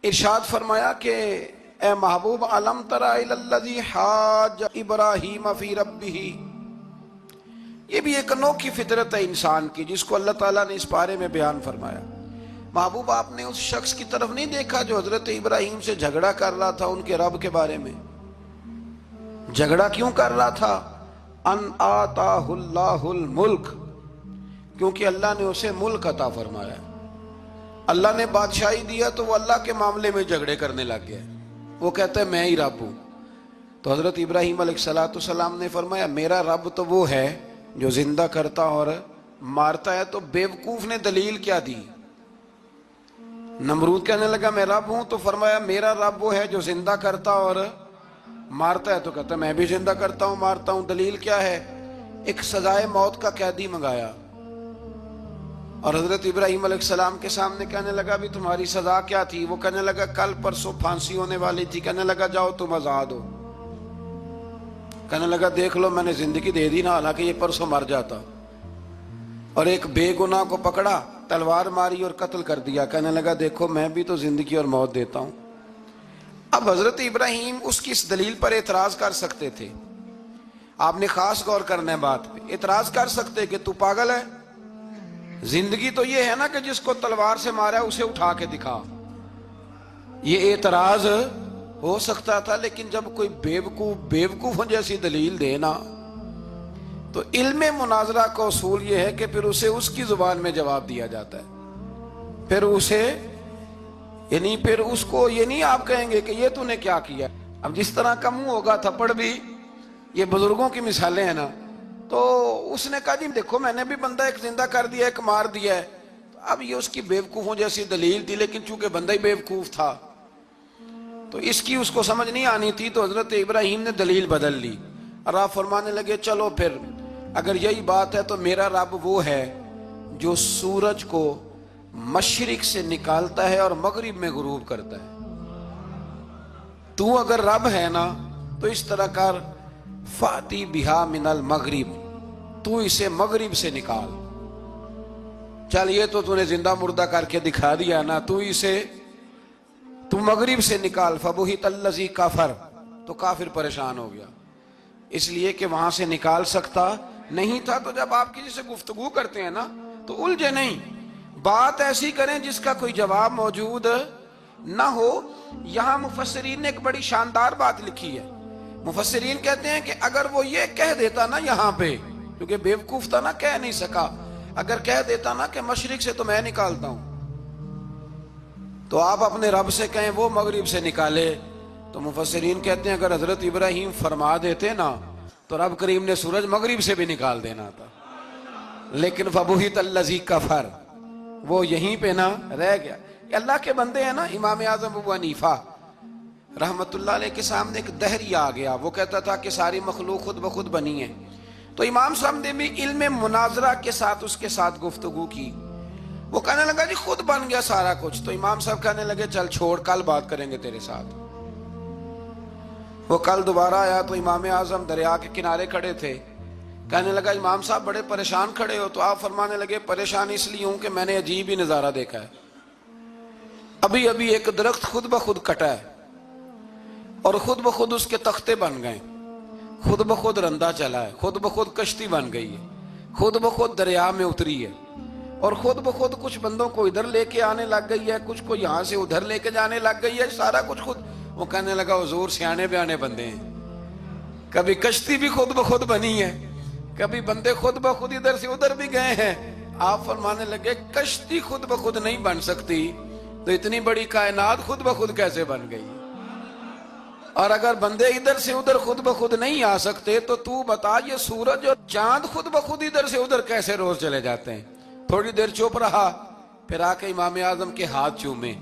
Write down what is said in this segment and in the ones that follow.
ارشاد فرمایا کہ اے محبوب علم تری الی الذی حاج ابراہیم فی ربہ، یہ بھی ایک انوکھی فطرت ہے انسان کی جس کو اللہ تعالیٰ نے اس بارے میں بیان فرمایا۔ محبوب آپ نے اس شخص کی طرف نہیں دیکھا جو حضرت ابراہیم سے جھگڑا کر رہا تھا ان کے رب کے بارے میں؟ جھگڑا کیوں کر رہا تھا؟ ان آتاہ اللہ الملک، کیونکہ اللہ نے اسے ملک عطا فرمایا، اللہ نے بادشاہی دیا تو وہ اللہ کے معاملے میں جھگڑے کرنے لگ گیا، وہ کہتا ہے میں ہی رب ہوں۔ تو حضرت ابراہیم علیہ السلام نے فرمایا میرا رب تو وہ ہے جو زندہ کرتا اور مارتا ہے۔ تو بیوقوف نے دلیل کیا دی؟ نمرود کہنے لگا میں رب ہوں، تو فرمایا میرا رب وہ ہے جو زندہ کرتا اور مارتا ہے، تو کہتا ہے میں بھی زندہ کرتا ہوں مارتا ہوں۔ دلیل کیا ہے؟ ایک سزائے موت کا قیدی منگایا، اور حضرت ابراہیم علیہ السلام کے سامنے کہنے لگا بھی تمہاری سزا کیا تھی؟ وہ کہنے لگا کل پرسوں پھانسی ہونے والی تھی۔ کہنے لگا جاؤ تم آزاد ہو۔ کہنے لگا دیکھ لو میں نے زندگی دے دی نا، حالانکہ یہ پرسوں مر جاتا۔ اور ایک بے گناہ کو پکڑا، تلوار ماری اور قتل کر دیا۔ کہنے لگا دیکھو میں بھی تو زندگی اور موت دیتا ہوں۔ اب حضرت ابراہیم اس کی اس دلیل پر اعتراض کر سکتے تھے، آپ نے خاص غور کرنا ہے بات پہ۔ اعتراض کر سکتے کہ تو پاگل ہے، زندگی تو یہ ہے نا کہ جس کو تلوار سے مارا اسے اٹھا کے دکھا، یہ اعتراض ہو سکتا تھا۔ لیکن جب کوئی بیوقوفوں جیسی دلیل دے نا، تو علم مناظرہ کا اصول یہ ہے کہ پھر اسے اس کی زبان میں جواب دیا جاتا ہے، پھر اسے پھر اس کو یہ نہیں آپ کہیں گے کہ یہ تو نے کیا کیا۔ اب جس طرح کا منہ ہوگا تھپڑ بھی، یہ بزرگوں کی مثالیں ہیں نا، تو اس نے کہا جی دیکھو میں نے بھی بندہ ایک زندہ کر دیا ایک مار دیا ہے۔ اب یہ اس کی بیوقوفوں جیسی دلیل تھی، لیکن چونکہ بندہ ہی بیوقوف تھا تو اس کی اس کو سمجھ نہیں آنی تھی، تو حضرت ابراہیم نے دلیل بدل لی اور آپ فرمانے لگے چلو پھر اگر یہی بات ہے تو میرا رب وہ ہے جو سورج کو مشرق سے نکالتا ہے اور مغرب میں غروب کرتا ہے۔ تو اگر رب ہے نا تو اس طرح کر فاتی بہا من المغرب، تو اسے مغرب سے نکال۔ چل یہ تو نے زندہ مردہ کر کے دکھا دیا نا، تو مغرب سے نکال۔ فبہت الذی کفر، تو کافر پریشان ہو گیا، اس لیے کہ وہاں سے نکال سکتا نہیں تھا۔ تو جب آپ کسی سے گفتگو کرتے ہیں نا تو الجھے نہیں، بات ایسی کریں جس کا کوئی جواب موجود نہ ہو۔ یہاں مفسرین نے ایک بڑی شاندار بات لکھی ہے۔ مفسرین کہتے ہیں کہ اگر وہ یہ کہہ دیتا نا یہاں پہ، کیونکہ بیوقوف تھا نا کہہ نہیں سکا، اگر کہہ دیتا نا کہ مشرق سے تو میں نکالتا ہوں، تو آپ اپنے رب سے کہیں وہ مغرب سے نکالے، تو مفسرین کہتے ہیں اگر حضرت ابراہیم فرما دیتے نا تو رب کریم نے سورج مغرب سے بھی نکال دینا تھا، لیکن فبہت الذی کفر، وہ یہیں پہ نہ رہ گیا۔ اللہ کے بندے ہیں نا، امام اعظم ابو حنیفہ رحمت اللہ علیہ کے سامنے ایک دہری آ گیا، وہ کہتا تھا کہ ساری مخلوق خود بخود بنی ہے۔ تو امام صاحب نے بھی علم مناظرہ کے ساتھ اس کے ساتھ گفتگو کی، وہ کہنے لگا جی خود بن گیا سارا کچھ۔ تو امام صاحب کہنے لگے چل چھوڑ، کل بات کریں گے تیرے ساتھ۔ وہ کل دوبارہ آیا تو امام اعظم دریا کے کنارے کھڑے تھے، کہنے لگا امام صاحب بڑے پریشان کھڑے ہو؟ تو آپ فرمانے لگے پریشان اس لیے ہوں کہ میں نے عجیب ہی نظارہ دیکھا ہے، ابھی ابھی ایک درخت خود بخود کٹا ہے اور خود بخود اس کے تختے بن گئے، خود بخود رندہ چلا ہے، خود بخود کشتی بن گئی ہے، خود بخود دریا میں اتری ہے، اور خود بخود کچھ بندوں کو ادھر لے کے آنے لگ گئی ہے، کچھ کو یہاں سے ادھر لے کے جانے لگ گئی ہے، سارا کچھ خود۔ وہ کہنے لگا حضور سیانے بیانے بندے ہیں، کبھی کشتی بھی خود بخود بنی ہے، کبھی بندے خود بخود ادھر سے ادھر بھی گئے ہیں۔ آپ فرمانے لگے کشتی خود بخود نہیں بن سکتی تو اتنی بڑی کائنات خود بخود کیسے بن گئی؟ اور اگر بندے ادھر سے ادھر خود بخود نہیں آ سکتے تو بتا یہ سورج اور چاند خود بخود ادھر سے ادھر کیسے روز چلے جاتے ہیں؟ تھوڑی دیر چپ رہا، پھر آ کے امام اعظم کے ہاتھ چومے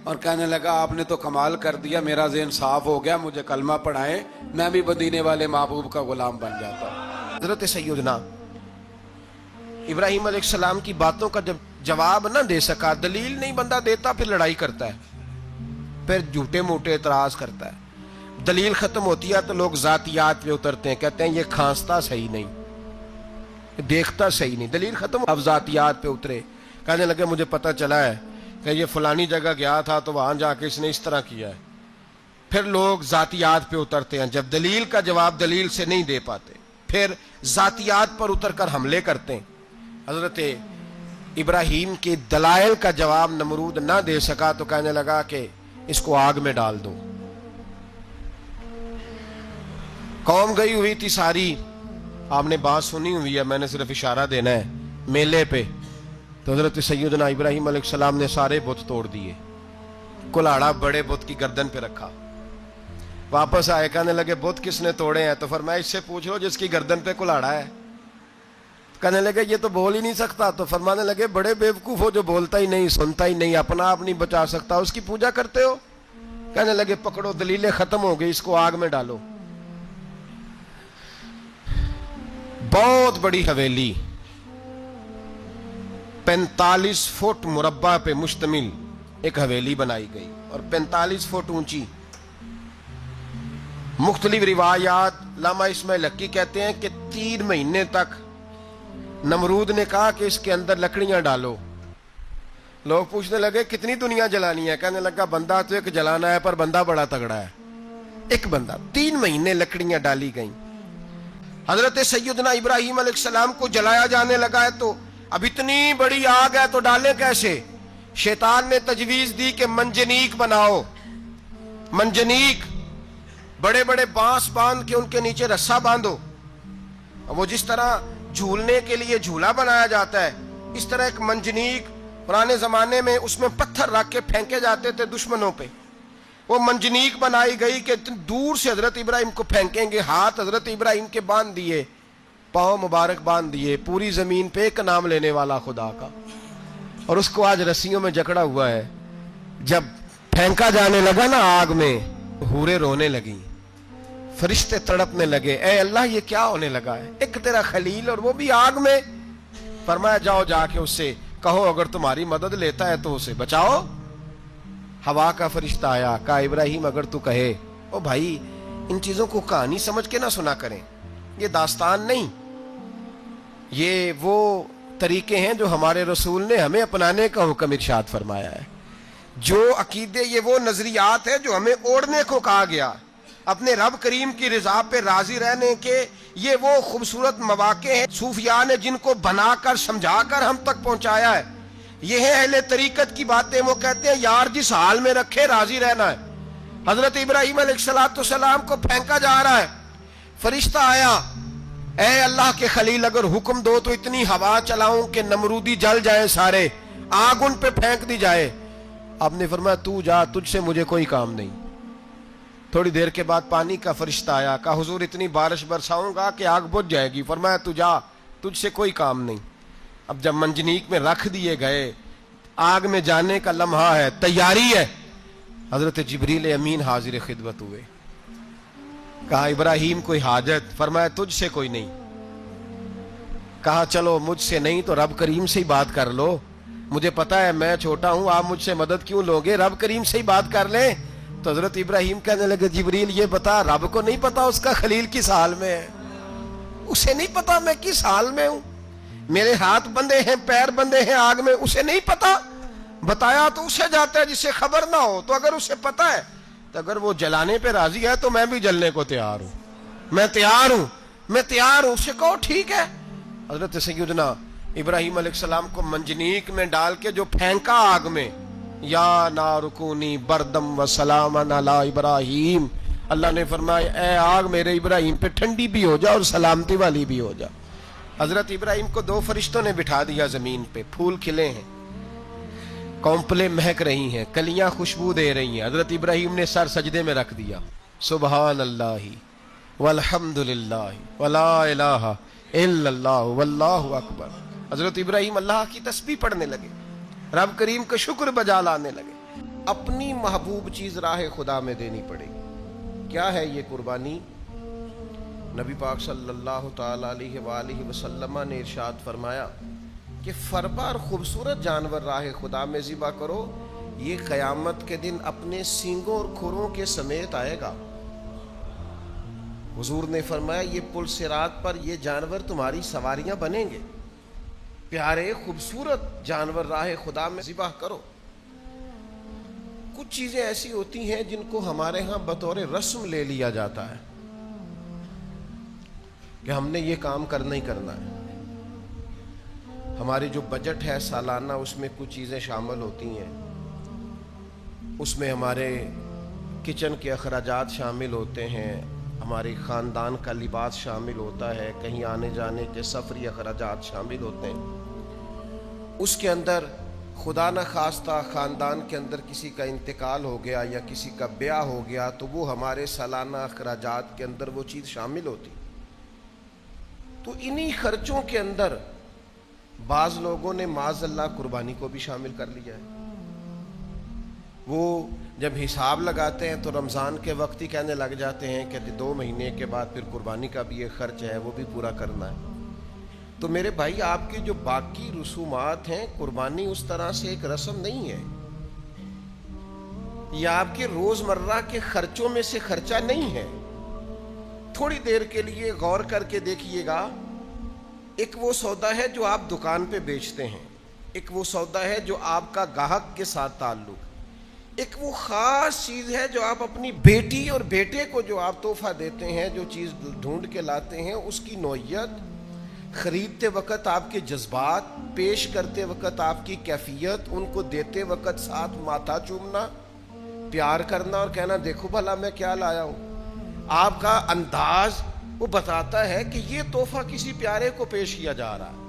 اور کہنے لگا آپ نے تو کمال کر دیا، میرا ذہن صاف ہو گیا، مجھے کلمہ پڑھائیں، میں بھی مدینے والے محبوب کا غلام بن جاتا ہوں۔ حضرت سیدنا ابراہیم علیہ السلام کی باتوں کا جب جواب نہ دے سکا، دلیل نہیں بندہ دیتا، پھر لڑائی کرتا ہے، پھر جھوٹے موٹے اعتراض کرتا ہے۔ دلیل ختم ہوتی ہے تو لوگ ذاتیات پہ اترتے ہیں، کہتے ہیں یہ کھانستا صحیح نہیں، دیکھتا صحیح نہیں، دلیل ختم، اب ذاتیات پہ اترے، کہنے لگے مجھے پتہ چلا ہے کہ یہ فلانی جگہ گیا تھا تو وہاں جا کے اس نے اس طرح کیا ہے. پھر لوگ ذاتیات پہ اترتے ہیں. جب دلیل کا جواب دلیل سے نہیں دے پاتے پھر ذاتیات پر اتر کر حملے کرتے ہیں. حضرت ابراہیم کے دلائل کا جواب نمرود نہ دے سکا تو کہنے لگا کہ اس کو آگ میں ڈال دو. قوم گئی ہوئی تھی ساری, آپ نے بات سنی ہوئی ہے, میں نے صرف اشارہ دینا ہے, میلے پہ. تو حضرت سیدنا ابراہیم علیہ السلام نے سارے بت توڑ دیے, کلاڑا بڑے بت کی گردن پہ رکھا. واپس آئے, کہنے لگے بت کس نے توڑے ہیں؟ تو فرمایا اس سے پوچھ لو جس کی گردن پہ کلاڑا ہے. کہنے لگے یہ تو بول ہی نہیں سکتا. تو فرمانے لگے بڑے بیوقوف ہو, جو بولتا ہی نہیں, سنتا ہی نہیں, اپنا آپ نہیں بچا سکتا, اس کی پوجا کرتے ہو. کہنے لگے پکڑو, دلیلیں ختم ہو گئی, اس کو آگ میں ڈالو. بہت بڑی حویلی 45 فٹ مربع پہ مشتمل ایک حویلی بنائی گئی اور 45 فٹ اونچی. مختلف روایات, علامہ اسماعیل حقی کہتے ہیں کہ 3 مہینے تک نمرود نے کہا کہ اس کے اندر لکڑیاں ڈالو. لوگ پوچھنے لگے کتنی دنیا جلانی ہے؟ کہنے لگا بندہ تو ایک جلانا ہے, پر بندہ بڑا تگڑا ہے, ایک بندہ. 3 مہینے لکڑیاں ڈالی گئیں. حضرت سیدنا ابراہیم علیہ السلام کو جلایا جانے لگا ہے تو اب اتنی بڑی آگ ہے تو ڈالیں کیسے؟ شیطان نے تجویز دی کہ منجنیق بناؤ. منجنیق, بڑے بڑے بانس باندھ کے ان کے نیچے رسا باندھو. وہ جس طرح جھولنے کے لیے جھولا بنایا جاتا ہے, اس طرح ایک منجنیق پرانے زمانے میں اس میں پتھر رکھ کے پھینکے جاتے تھے دشمنوں پہ. وہ منجنیق بنائی گئی کہ دور سے حضرت ابراہیم کو پھینکیں گے. ہاتھ حضرت ابراہیم کے باندھ دیے, پاؤں مبارک باندھ دیے, پوری زمین پہ ایک نام لینے والا خدا کا. اور اس کو آج رسیوں میں جکڑا ہوا ہے. جب پھینکا جانے لگا نا آگ میں, حوریں رونے لگیں, فرشتے تڑپنے لگے, اے اللہ یہ کیا ہونے لگا ہے؟ ایک تیرا خلیل اور وہ بھی آگ میں. فرمایا جاؤ جا کے اس سے کہو اگر تمہاری مدد لیتا ہے تو اسے بچاؤ. ہوا کا فرشتہ آیا, کہا ابراہیم اگر تو کہے. او بھائی ان چیزوں کو کہانی سمجھ کے نہ سنا کریں, یہ داستان نہیں, یہ وہ طریقے ہیں جو ہمارے رسول نے ہمیں اپنانے کا حکم ارشاد فرمایا ہے. جو عقیدے, یہ وہ نظریات ہیں جو ہمیں اوڑھنے کو کہا گیا. اپنے رب کریم کی رضا پہ راضی رہنے کے یہ وہ خوبصورت مواقع ہیں صوفیاء نے جن کو بنا کر سمجھا کر ہم تک پہنچایا ہے. یہ ہے اہل طریقت کی باتیں. وہ کہتے ہیں یار جس حال میں رکھے راضی رہنا ہے. حضرت ابراہیم علیہ السلام کو پھینکا جا رہا ہے, فرشتہ آیا, اے اللہ کے خلیل اگر حکم دو تو اتنی ہوا چلاؤں کہ نمرودی جل جائیں سارے, آگ ان پہ پھینک دی جائے. آپ نے فرمایا تو جا, تجھ سے مجھے کوئی کام نہیں. تھوڑی دیر کے بعد پانی کا فرشتہ آیا, کہا حضور اتنی بارش برساؤں گا کہ آگ بجھ جائے گی. فرمایا تو جا, تجھ سے کوئی کام نہیں. اب جب منجنیق میں رکھ دیے گئے, آگ میں جانے کا لمحہ ہے, تیاری ہے, حضرت جبریل امین حاضر خدمت ہوئے. کہا ابراہیم کوئی حاجت؟ فرمایا تجھ سے کوئی نہیں. کہا چلو مجھ سے نہیں تو رب کریم سے ہی بات کر لو, مجھے پتا ہے میں چھوٹا ہوں, آپ مجھ سے مدد کیوں لوگے, رب کریم سے ہی بات کر لیں. تو حضرت ابراہیم کہنے لگے جبریل یہ بتا, رب کو نہیں پتا اس کا خلیل کس حال میں ہے؟ اسے نہیں پتا میں کس حال میں ہوں, میرے ہاتھ بندے ہیں, پیر بندے ہیں آگ میں, اسے نہیں پتا. بتایا تو اسے جاتا ہے جس سے خبر نہ ہو. تو اگر اسے پتا ہے تو اگر وہ جلانے پہ راضی ہے تو میں بھی جلنے کو تیار ہوں, میں تیار ہوں, میں تیار ہوں. اسے کہو ٹھیک ہے. حضرت سیدنا ابراہیم علیہ السلام کو منجنیق میں ڈال کے جو پھینکا آگ میں, یا نارکونی بردم و سلامن علی ابراہیم, اللہ نے فرمایا اے آگ میرے ابراہیم پہ ٹھنڈی بھی ہو جا اور سلامتی والی بھی ہو جا. حضرت ابراہیم کو 2 فرشتوں نے بٹھا دیا زمین پہ, پھول کھلے ہیں, کونپلیں مہک رہی ہیں, کلیاں خوشبو دے رہی ہیں. حضرت ابراہیم نے سر سجدے میں رکھ دیا, سبحان اللہ والحمد للہ ولا الہ الا اللہ واللہ اکبر. حضرت ابراہیم اللہ کی تسبیح پڑھنے لگے, رب کریم کا شکر بجا لانے لگے. اپنی محبوب چیز راہ خدا میں دینی پڑے گی. کیا ہے یہ قربانی؟ نبی پاک صلی اللہ تعالی علیہ وآلہ وسلم نے ارشاد فرمایا کہ فربا اور خوبصورت جانور راہ خدا میں ذبح کرو, یہ قیامت کے دن اپنے سینگوں اور کھروں کے سمیت آئے گا. حضور نے فرمایا یہ پل صراط پر یہ جانور تمہاری سواریاں بنیں گے. پیارے خوبصورت جانور راہ خدا میں ذبح کرو. کچھ چیزیں ایسی ہوتی ہیں جن کو ہمارے ہاں بطور رسم لے لیا جاتا ہے کہ ہم نے یہ کام کرنا ہی کرنا ہے. ہماری جو بجٹ ہے سالانہ، اس میں کچھ چیزیں شامل ہوتی ہیں. اس میں ہمارے کچن کے اخراجات شامل ہوتے ہیں، ہمارے خاندان کا لباس شامل ہوتا ہے، کہیں آنے جانے کے سفری اخراجات شامل ہوتے ہیں. اس کے اندر خدا نہ خواستہ خاندان کے اندر کسی کا انتقال ہو گیا یا کسی کا بیاہ ہو گیا تو وہ ہمارے سالانہ اخراجات کے اندر وہ چیز شامل ہوتی. تو انہی خرچوں کے اندر بعض لوگوں نے معاذ اللہ قربانی کو بھی شامل کر لیا ہے. وہ جب حساب لگاتے ہیں تو رمضان کے وقت ہی کہنے لگ جاتے ہیں کہ 2 مہینے کے بعد پھر قربانی کا بھی ایک خرچ ہے، وہ بھی پورا کرنا ہے. تو میرے بھائی، آپ کی جو باقی رسومات ہیں، قربانی اس طرح سے ایک رسم نہیں ہے. یہ آپ کے روزمرہ کے خرچوں میں سے خرچہ نہیں ہے. تھوڑی دیر کے لیے غور کر کے دیکھیے گا. ایک وہ سودا ہے جو آپ دکان پہ بیچتے ہیں، ایک وہ سودا ہے جو آپ کا گاہک کے ساتھ تعلق، ایک وہ خاص چیز ہے جو آپ اپنی بیٹی اور بیٹے کو جو آپ تحفہ دیتے ہیں، جو چیز ڈھونڈ کے لاتے ہیں، اس کی نوعیت، خریدتے وقت آپ کے جذبات، پیش کرتے وقت آپ کی کیفیت، ان کو دیتے وقت ساتھ ماتھا چومنا، پیار کرنا اور کہنا دیکھو بھلا میں کیا لایا ہوں. آپ کا انداز وہ بتاتا ہے کہ یہ تحفہ کسی پیارے کو پیش کیا جا رہا ہے.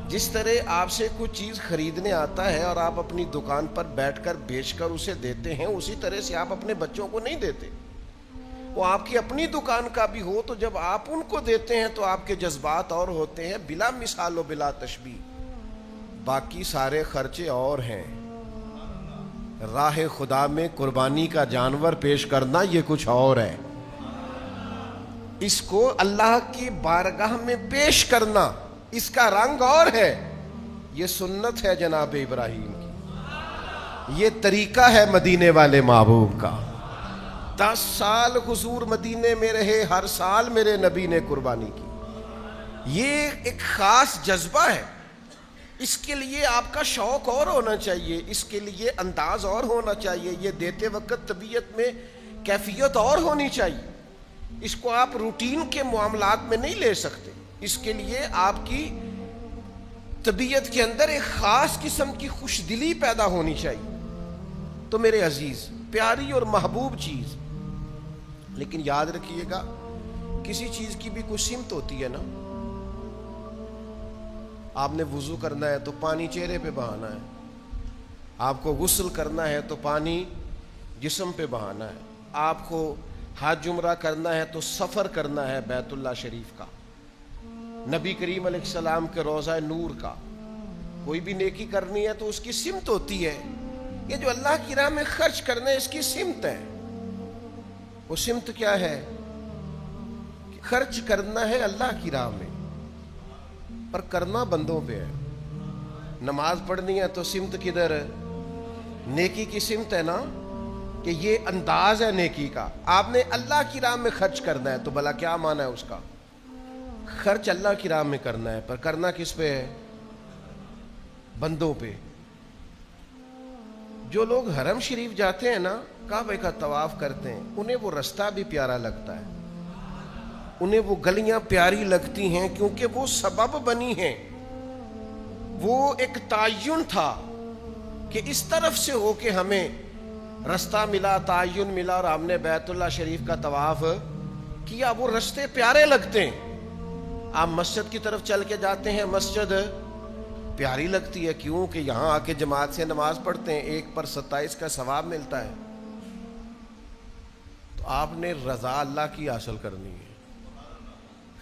جس طرح آپ سے کچھ چیز خریدنے آتا ہے اور آپ اپنی دکان پر بیٹھ کر بیچ کر اسے دیتے ہیں، اسی طرح سے آپ اپنے بچوں کو نہیں دیتے. وہ آپ کی اپنی دکان کا بھی ہو تو جب آپ ان کو دیتے ہیں تو آپ کے جذبات اور ہوتے ہیں، بلا مثال و بلا تشبیہ. باقی سارے خرچے اور ہیں. راہ خدا میں قربانی کا جانور پیش کرنا یہ کچھ اور ہے. اس کو اللہ کی بارگاہ میں پیش کرنا، اس کا رنگ اور ہے. یہ سنت ہے جناب ابراہیم کی، یہ طریقہ ہے مدینے والے محبوب کا. 10 سال حضور مدینے میں رہے، ہر سال میرے نبی نے قربانی کی. یہ ایک خاص جذبہ ہے. اس کے لیے آپ کا شوق اور ہونا چاہیے، اس کے لیے انداز اور ہونا چاہیے. یہ دیتے وقت طبیعت میں کیفیت اور ہونی چاہیے. اس کو آپ روٹین کے معاملات میں نہیں لے سکتے. اس کے لیے آپ کی طبیعت کے اندر ایک خاص قسم کی خوش دلی پیدا ہونی چاہیے. تو میرے عزیز، پیاری اور محبوب چیز. لیکن یاد رکھیے گا، کسی چیز کی بھی کوئی سمت ہوتی ہے نا. آپ نے وضو کرنا ہے تو پانی چہرے پہ بہانا ہے، آپ کو غسل کرنا ہے تو پانی جسم پہ بہانا ہے، آپ کو حج عمرہ کرنا ہے تو سفر کرنا ہے بیت اللہ شریف کا، نبی کریم علیہ السلام کے روضہ نور کا. کوئی بھی نیکی کرنی ہے تو اس کی سمت ہوتی ہے. یہ جو اللہ کی راہ میں خرچ کرنا ہے، اس کی سمت ہے. وہ سمت کیا ہے؟ خرچ کرنا ہے اللہ کی راہ میں، پر کرنا بندوں پہ ہے. نماز پڑھنی ہے تو سمت کدھر ہے؟ نیکی کی سمت ہے نا، کہ یہ انداز ہے نیکی کا. آپ نے اللہ کی راہ میں خرچ کرنا ہے تو بھلا کیا معنی ہے اس کا؟ خرچ اللہ کی راہ میں کرنا ہے، پر کرنا کس پہ ہے؟ بندوں پہ. جو لوگ حرم شریف جاتے ہیں نا، کعبہ کا طواف کرتے ہیں، انہیں وہ رستہ بھی پیارا لگتا ہے، انہیں وہ گلیاں پیاری لگتی ہیں، کیونکہ وہ سبب بنی ہیں. وہ ایک تعین تھا کہ اس طرف سے ہو کے ہمیں رستہ ملا، تعین ملا اور ہم نے بیت اللہ شریف کا طواف کیا. وہ رستے پیارے لگتے ہیں. آپ مسجد کی طرف چل کے جاتے ہیں، مسجد پیاری لگتی ہے. کیوں کہ یہاں آ کے جماعت سے نماز پڑھتے ہیں، 1 پر 27 کا ثواب ملتا ہے. تو آپ نے رضا اللہ کی حاصل کرنی ہے.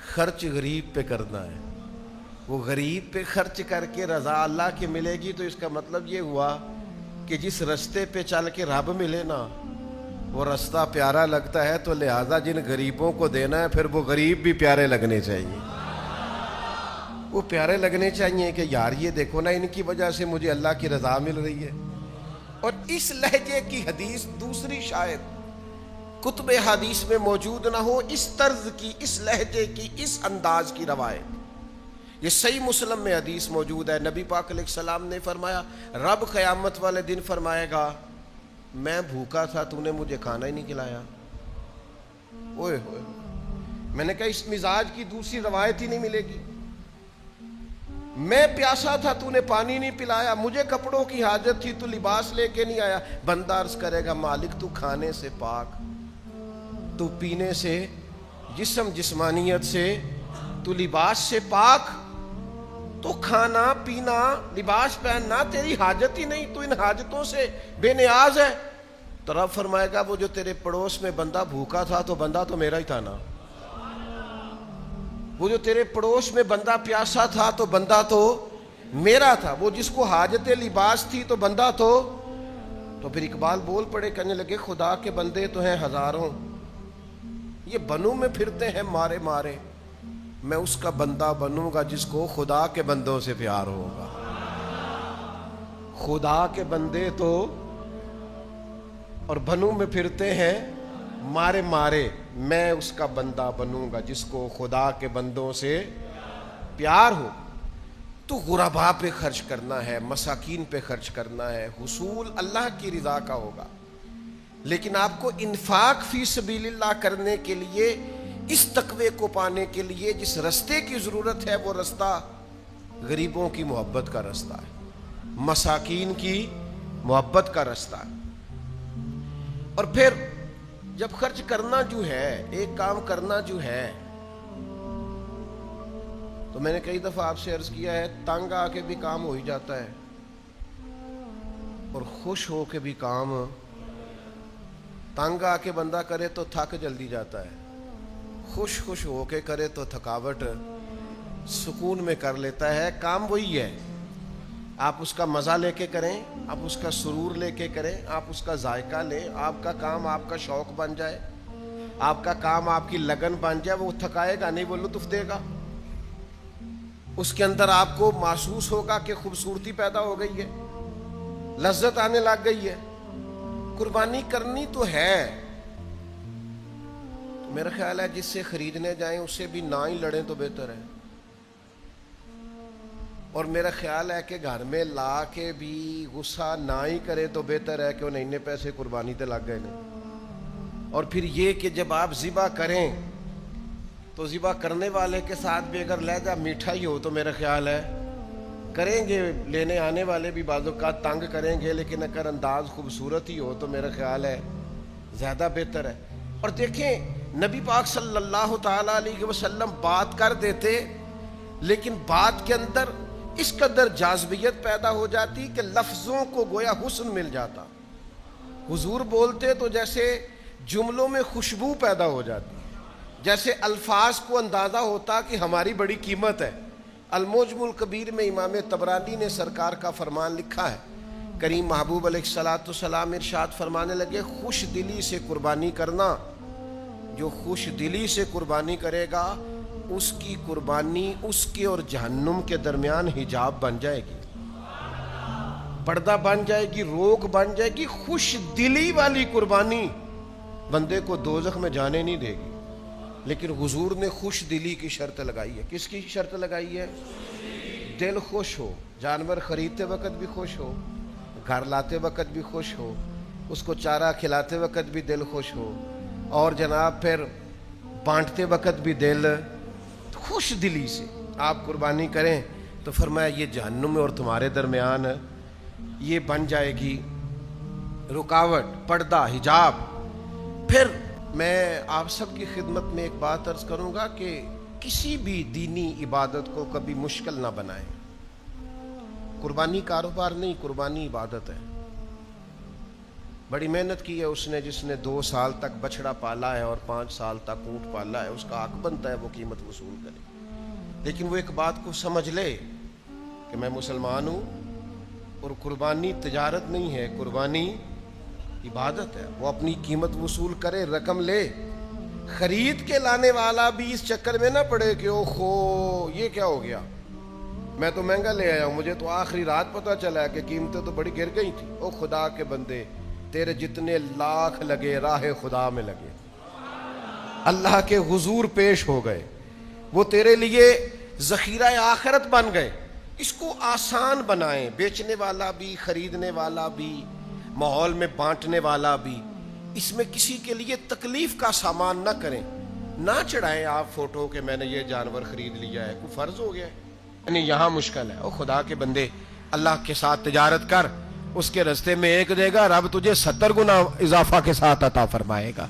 خرچ غریب پہ کرنا ہے. وہ غریب پہ خرچ کر کے رضا اللہ کی ملے گی تو اس کا مطلب یہ ہوا کہ جس رستے پہ چل کے رب ملے نا، وہ رستہ پیارا لگتا ہے. تو لہذا جن غریبوں کو دینا ہے، پھر وہ غریب بھی پیارے لگنے چاہیے. وہ پیارے لگنے چاہیے کہ یار یہ دیکھو نا، ان کی وجہ سے مجھے اللہ کی رضا مل رہی ہے. اور اس لہجے کی حدیث دوسری شاید کتب حدیث میں موجود نہ ہو، اس طرز کی، اس لہجے کی، اس انداز کی روایت. یہ صحیح مسلم میں حدیث موجود ہے. نبی پاک علیہ السلام نے فرمایا، رب قیامت والے دن فرمائے گا، میں بھوکا تھا تو نے مجھے کھانا ہی نہیں کھلایا. اوئے ہوئے, میں نے کہا اس مزاج کی دوسری روایت ہی نہیں ملے گی. میں پیاسا تھا تو نے پانی نہیں پلایا, مجھے کپڑوں کی حاجت تھی تو لباس لے کے نہیں آیا. بندہ عرض کرے گا مالک تو کھانے سے پاک, تو پینے سے, جسم جسمانیت سے, تو لباس سے پاک, تو کھانا پینا لباس پہننا تیری حاجت ہی نہیں, تو ان حاجتوں سے بے نیاز ہے. تو رب فرمائے گا وہ جو تیرے پڑوس میں بندہ بھوکا تھا تو بندہ تو میرا ہی تھا نا. وہ جو تیرے پڑوس میں بندہ پیاسا تھا تو بندہ تو میرا تھا. وہ جس کو حاجت لباس تھی تو بندہ تو پھر اقبال بول پڑے, کہنے لگے خدا کے بندے تو ہیں ہزاروں, یہ بنوں میں پھرتے ہیں مارے مارے, میں اس کا بندہ بنوں گا جس کو خدا کے بندوں سے پیار ہوگا. خدا کے بندے تو اور بنوں میں پھرتے ہیں مارے مارے, میں اس کا بندہ بنوں گا جس کو خدا کے بندوں سے پیار ہو. تو غرباء پہ خرچ کرنا ہے, مساکین پہ خرچ کرنا ہے, حصول اللہ کی رضا کا ہوگا. لیکن آپ کو انفاق فی سبیل اللہ کرنے کے لیے, اس تقوی کو پانے کے لیے جس رستے کی ضرورت ہے وہ رستہ غریبوں کی محبت کا رستہ ہے, مساکین کی محبت کا رستہ ہے. اور پھر جب خرچ کرنا جو ہے, ایک کام کرنا جو ہے, تو میں نے کئی دفعہ آپ سے عرض کیا ہے, تنگ آ کے بھی کام ہو ہی جاتا ہے اور خوش ہو کے بھی کام. تنگ آ کے بندہ کرے تو تھک جلدی جاتا ہے, خوش ہو کے کرے تو تھکاوٹ سکون میں کر لیتا ہے. کام وہی ہے, آپ اس کا مزہ لے کے کریں, آپ اس کا سرور لے کے کریں, آپ اس کا ذائقہ لیں. آپ کا کام آپ کا شوق بن جائے, آپ کا کام آپ کی لگن بن جائے, وہ تھکائے گا نہیں, وہ لطف دے گا. اس کے اندر آپ کو محسوس ہوگا کہ خوبصورتی پیدا ہو گئی ہے, لذت آنے لگ گئی ہے. قربانی کرنی تو ہے. میرا خیال ہے جس سے خریدنے جائیں اس سے بھی نہ ہی لڑیں تو بہتر ہے. اور میرا خیال ہے کہ گھر میں لا کے بھی غصہ نہ ہی کرے تو بہتر ہے کہ انہیں پیسے قربانی تے لگ گئے نہیں. اور پھر یہ کہ جب آپ ذبح کریں تو ذبح کرنے والے کے ساتھ بھی اگر لہجہ میٹھا ہی ہو تو میرا خیال ہے کریں گے, لینے آنے والے بھی بعض اوقات تنگ کریں گے, لیکن اگر انداز خوبصورت ہی ہو تو میرا خیال ہے زیادہ بہتر ہے. اور دیکھیں نبی پاک صلی اللہ تعالیٰ علیہ وسلم بات کر دیتے, لیکن بات کے اندر اس قدر جاذبیت پیدا ہو جاتی کہ لفظوں کو گویا حسن مل جاتا. حضور بولتے تو جیسے جملوں میں خوشبو پیدا ہو جاتی, جیسے الفاظ کو اندازہ ہوتا کہ ہماری بڑی قیمت ہے. المعجم الکبیر میں امام طبرانی نے سرکار کا فرمان لکھا ہے, کریم محبوب علیہ الصلوۃ والسلام ارشاد فرمانے لگے, خوش دلی سے قربانی کرنا, جو خوش دلی سے قربانی کرے گا اس کی قربانی اس کے اور جہنم کے درمیان حجاب بن جائے گی, پردہ بن جائے گی, روک بن جائے گی. خوش دلی والی قربانی بندے کو دوزخ میں جانے نہیں دے گی. لیکن حضور نے خوش دلی کی شرط لگائی ہے. کس کی شرط لگائی ہے؟ دل خوش ہو, جانور خریدتے وقت بھی خوش ہو, گھر لاتے وقت بھی خوش ہو, اس کو چارہ کھلاتے وقت بھی دل خوش ہو, اور جناب پھر بانٹتے وقت بھی دل خوش دلی سے آپ قربانی کریں. تو فرمایا یہ جہنم اور تمہارے درمیان یہ بن جائے گی رکاوٹ, پردہ, حجاب. پھر میں آپ سب کی خدمت میں ایک بات عرض کروں گا کہ کسی بھی دینی عبادت کو کبھی مشکل نہ بنائیں. قربانی کاروبار نہیں, قربانی عبادت ہے. بڑی محنت کی ہے اس نے جس نے 2 سال تک بچڑا پالا ہے اور 5 سال تک اونٹ پالا ہے, اس کا حق بنتا ہے وہ قیمت وصول کرے. لیکن وہ ایک بات کو سمجھ لے کہ میں مسلمان ہوں اور قربانی تجارت نہیں ہے, قربانی عبادت ہے. وہ اپنی قیمت وصول کرے, رقم لے. خرید کے لانے والا بھی اس چکر میں نہ پڑے کہ او خو یہ کیا ہو گیا, میں تو مہنگا لے آیا ہوں, مجھے تو آخری رات پتہ چلا کہ قیمتیں تو بڑی گر گئی تھی. او خدا کے بندے, تیرے جتنے لاکھ لگے راہ خدا میں لگے, اللہ کے حضور پیش ہو گئے, وہ تیرے لیے ذخیرہ آخرت بن گئے. اس کو آسان بنائیں, بیچنے والا بھی, خریدنے والا بھی, ماحول میں بانٹنے والا بھی، اس میں کسی کے لیے تکلیف کا سامان نہ کریں، نہ چڑھائیں آپ فوٹو کہ میں نے یہ جانور خرید لیا ہے، کوئی فرض ہو گیا ہے؟ یعنی یہاں مشکل ہے۔ او خدا کے بندے، اللہ کے ساتھ تجارت کر، اس کے رستے میں ایک دے گا، رب تجھے 70 گنا اضافہ کے ساتھ عطا فرمائے گا۔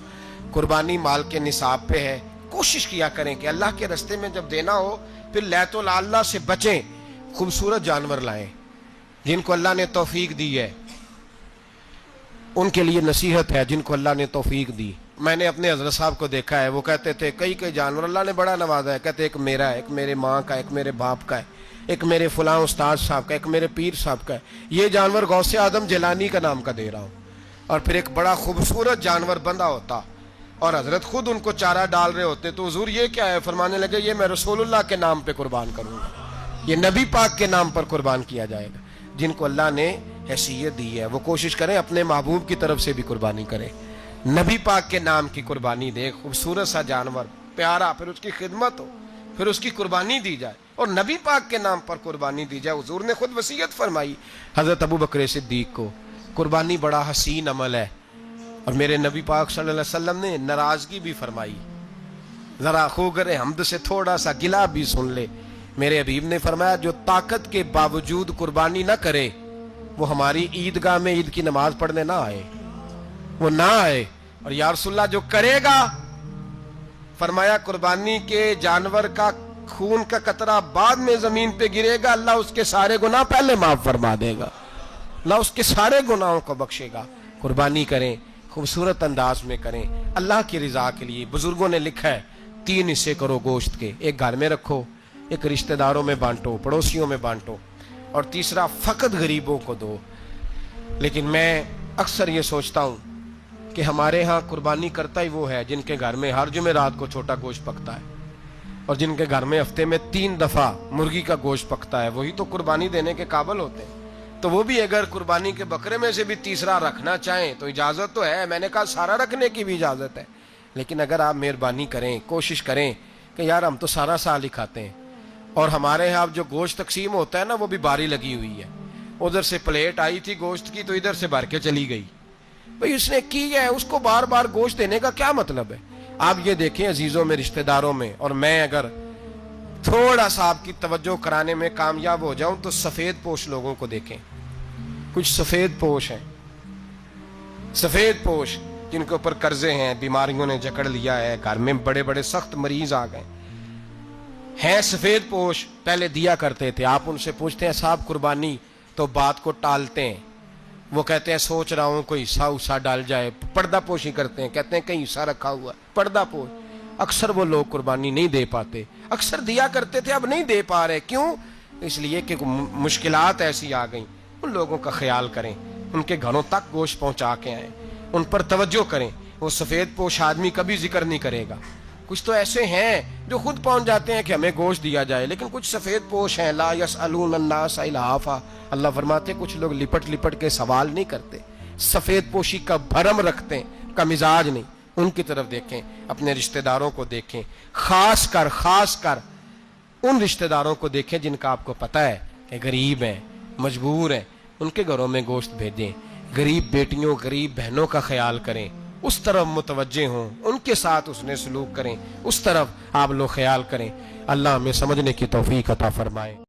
قربانی مال کے نصاب پہ ہے، کوشش کیا کریں کہ اللہ کے رستے میں جب دینا ہو پھر لیت اللہ سے بچیں، خوبصورت جانور لائیں۔ جن کو اللہ نے توفیق دی ہے ان کے لیے نصیحت ہے، جن کو اللہ نے توفیق دی۔ میں نے اپنے حضرت صاحب کو دیکھا ہے، وہ کہتے تھے کئی جانور اللہ نے بڑا نوازا ہے، کہتے ایک میرا ہے، ایک میرے ماں کا، ایک میرے باپ کا ہے، ایک میرے فلاں استاد صاحب کا، ایک میرے پیر صاحب کا ہے۔ یہ جانور غوث اعظم جیلانی کا نام کا دے رہا ہوں۔ اور پھر ایک بڑا خوبصورت جانور بندھا ہوتا اور حضرت خود ان کو چارہ ڈال رہے ہوتے، تو حضور یہ کیا ہے؟ فرمانے لگے یہ میں رسول اللہ کے نام پہ قربان کروں گا، یہ نبی پاک کے نام پر قربان کیا جائے گا۔ جن کو اللہ نے حیثیت دی ہے وہ کوشش کریں اپنے محبوب کی طرف سے بھی قربانی کریں، نبی پاک کے نام کی قربانی دے، خوبصورت سا جانور پیارا، پھر اس کی خدمت ہو، پھر اس کی قربانی دی جائے اور نبی پاک کے نام پر قربانی دی جائے۔ حضور نے خود وصیت فرمائی حضرت ابو بکر صدیق کو، قربانی بڑا حسین عمل ہے، اور میرے نبی پاک صلی اللہ علیہ وسلم نے ناراضگی بھی فرمائی، ذرا خوگر حمد سے تھوڑا سا گلا بھی سن لے۔ میرے حبیب نے فرمایا جو طاقت کے باوجود قربانی نہ کرے وہ ہماری عیدگاہ میں عید کی نماز پڑھنے نہ آئے، وہ نہ آئے۔ اور یا رسول اللہ جو کرے گا، فرمایا قربانی کے جانور کا خون کا قطرہ بعد میں زمین پہ گرے گا، اللہ اس کے سارے گناہ پہلے معاف فرما دے گا، اللہ اس کے سارے گناہوں کو بخشے گا۔ قربانی کریں، خوبصورت انداز میں کریں، اللہ کی رضا کے لیے۔ بزرگوں نے لکھا ہے 3 حصے کرو گوشت کے، ایک گھر میں رکھو، ایک رشتہ داروں میں بانٹو، پڑوسیوں میں بانٹو، اور تیسرا فقط غریبوں کو دو۔ لیکن میں اکثر یہ سوچتا ہوں کہ ہمارے ہاں قربانی کرتا ہی وہ ہے جن کے گھر میں ہر جمعرات کو چھوٹا گوشت پکتا ہے، اور جن کے گھر میں ہفتے میں 3 دفعہ مرغی کا گوشت پکتا ہے، وہی تو قربانی دینے کے قابل ہوتے ہیں۔ تو وہ بھی اگر قربانی کے بکرے میں سے بھی تیسرا رکھنا چاہیں تو اجازت تو ہے، میں نے کہا سارا رکھنے کی بھی اجازت ہے، لیکن اگر آپ مہربانی کریں، کوشش کریں کہ یار ہم تو سارا سال ہی کھاتے ہیں، اور ہمارے یہاں جو گوشت تقسیم ہوتا ہے نا وہ بھی باری لگی ہوئی ہے، ادھر سے پلیٹ آئی تھی گوشت کی تو ادھر سے بھر کے چلی گئی، بھئی اس نے کی ہے، اس کو بار بار گوشت دینے کا کیا مطلب ہے؟ آپ یہ دیکھیں عزیزوں میں، رشتہ داروں میں، اور میں اگر تھوڑا سا آپ کی توجہ کرانے میں کامیاب ہو جاؤں تو سفید پوش لوگوں کو دیکھیں، کچھ سفید پوش ہیں، سفید پوش جن کے اوپر قرضے ہیں، بیماریوں نے جکڑ لیا ہے، گھر میں بڑے بڑے سخت مریض آ گئے ہیں، سفید پوش پہلے دیا کرتے تھے۔ آپ ان سے پوچھتے ہیں صاحب قربانی، تو بات کو ٹالتے ہیں، وہ کہتے ہیں سوچ رہا ہوں کوئی حصہ ڈال جائے، پردہ پوشی کرتے ہیں، کہتے ہیں کہیں حصہ رکھا ہوا ہے، پردہ پوش۔ اکثر وہ لوگ قربانی نہیں دے پاتے، اکثر دیا کرتے تھے اب نہیں دے پا رہے، کیوں؟ اس لیے کہ مشکلات ایسی آ گئیں۔ ان لوگوں کا خیال کریں، ان کے گھروں تک گوشت پہنچا کے آئیں، ان پر توجہ کریں۔ وہ سفید پوش آدمی کبھی ذکر نہیں کرے گا۔ کچھ تو ایسے ہیں جو خود پہنچ جاتے ہیں کہ ہمیں گوشت دیا جائے، لیکن کچھ سفید پوش ہیں لا یسألون الناس الحافا، اللہ فرماتے ہیں کچھ لوگ لپٹ لپٹ کے سوال نہیں کرتے، سفید پوشی کا بھرم رکھتے ہیں، کا مزاج نہیں۔ ان کی طرف دیکھیں، اپنے رشتہ داروں کو دیکھیں، خاص کر ان رشتہ داروں کو دیکھیں جن کا آپ کو پتہ ہے کہ غریب ہیں، مجبور ہیں، ان کے گھروں میں گوشت بھیجیں۔ غریب بیٹیوں، غریب بہنوں کا خیال کریں، اس طرف متوجہ ہوں، ان کے ساتھ اس نے سلوک کریں، اس طرف آپ لوگ خیال کریں۔ اللہ ہمیں سمجھنے کی توفیق عطا فرمائے۔